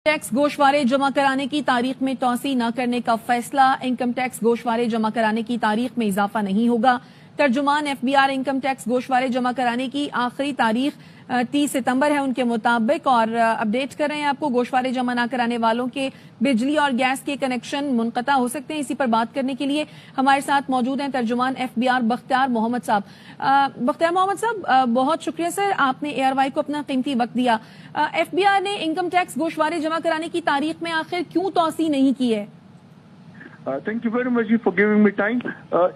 Tax गोशवारे जमा कराने की तारीख में तौसी न करने का फैसला। इनकम टैक्स गोशवारे जमा कराने की तारीख में इजाफा नहीं होगा। तर्जुमान एफबीआर इनकम टैक्स गोशवारे जमा कराने की आखिरी तारीख 30 सितंबर है उनके मुताबिक। और अपडेट कर रहे हैं आपको, गोशवारे जमा न कराने वालों के बिजली और गैस के कनेक्शन मुनक़ता हो सकते हैं। इसी पर बात करने के लिए हमारे साथ मौजूद हैं तर्जुमान एफबीआर बख्तियार मोहम्मद साहब। बख्तियार मोहम्मद साहब, बहुत शुक्रिया सर, आपने ARY को अपना कीमती वक्त दिया। एफबीआर ने इनकम टैक्स गोशवारे जमा कराने की तारीख में आखिर क्यों तौसी नहीं की है? Thank you very much for giving me time.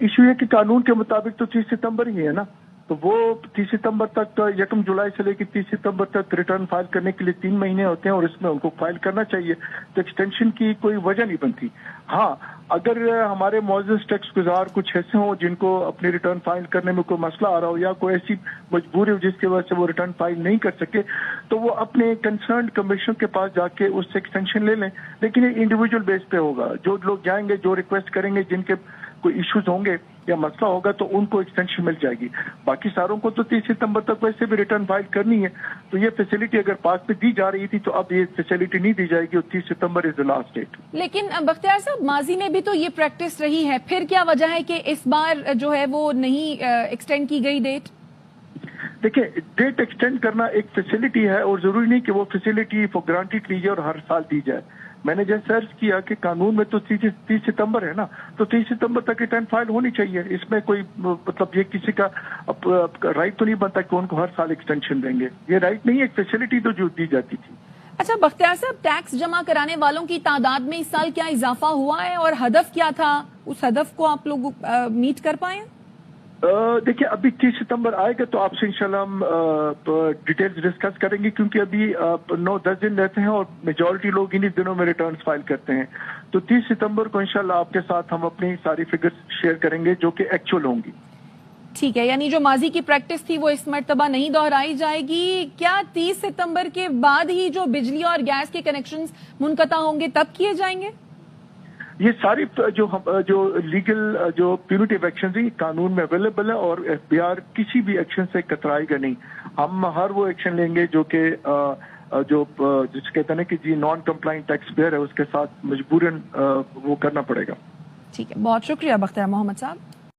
Issue है कि कानून के मुताबिक तो 30 सितंबर ही है ना, तो वो 30 सितंबर तक 1 जुलाई से लेकर 30 सितंबर तक रिटर्न फाइल करने के लिए 3 महीने होते हैं और इसमें उनको फाइल करना चाहिए, तो एक्सटेंशन की कोई वजह नहीं बनती। हाँ, अगर हमारे मौजूद टैक्स गुजार कुछ ऐसे हों जिनको अपनी रिटर्न फाइल करने में कोई मसला आ रहा हो या कोई ऐसी मजबूरी हो जिसकी वजह से वो रिटर्न फाइल नहीं कर सके, तो वो अपने कंसर्न कमीशन के पास जाके उससे एक्सटेंशन ले लें। लेकिन ये इंडिविजुअल बेस पे होगा। जो लोग जाएंगे, जो रिक्वेस्ट करेंगे, जिनके कोई इश्यूज होंगे या मसला होगा, तो उनको एक्सटेंशन मिल जाएगी। बाकी सारों को तो 30 सितंबर तक वैसे भी रिटर्न फाइल करनी है, तो ये फैसिलिटी अगर पास में दी जा रही थी तो अब ये फैसिलिटी नहीं दी जाएगी और 30 September is the last date. लेकिन बख्तियार साहब, माजी में भी तो ये प्रैक्टिस रही है, फिर क्या वजह है कि इस बार जो है वो नहीं एक्सटेंड की गई डेट? देखिए, डेट एक्सटेंड करना एक फैसिलिटी है और जरूरी नहीं कि वो फैसिलिटी फॉर ग्रांटेड लीजिए और हर साल दी जाए। मैंने जैसे सर्च किया कि कानून में तो 30 सितंबर है ना, तो 30 सितंबर तक रिटर्न फाइल होनी चाहिए। इसमें कोई मतलब ये किसी का राइट तो नहीं बनता कि उनको हर साल एक्सटेंशन देंगे। ये राइट नहीं है, एक फैसिलिटी तो जो दी जाती थी। अच्छा बख्तियार साहब, टैक्स जमा कराने वालों की तादाद में इस साल क्या इजाफा हुआ है और हदफ क्या था? उस हदफ को आप लोग मीट कर पाए? देखिए, अभी 30 सितंबर आएगा तो आपसे इंशाल्लाह हम डिटेल्स डिस्कस करेंगे, क्योंकि अभी 9-10 दिन रहते हैं और मेजॉरिटी लोग इन्हीं दिनों में रिटर्न्स फाइल करते हैं। तो 30 सितंबर को इंशाल्लाह आपके साथ हम अपनी सारी फिगर्स शेयर करेंगे जो कि एक्चुअल होंगी। ठीक है, यानी जो माजी की प्रैक्टिस थी वो इस मर्तबा नहीं दोहराई जाएगी। क्या 30 सितंबर के बाद ही जो बिजली और गैस के कनेक्शंस मुनक़ता होंगे तब किए जाएंगे? ये सारी जो लीगल जो प्यूनिटिव एक्शन है कानून में अवेलेबल है और एफबीआर किसी भी एक्शन से कतराएगा नहीं। हम हर वो एक्शन लेंगे जो कि जिसे कहते हैं ना कि जी नॉन कंप्लाइंट टैक्स पेयर है, उसके साथ मजबूरन वो करना पड़ेगा। ठीक है, बहुत शुक्रिया बख्तियार मोहम्मद साहब।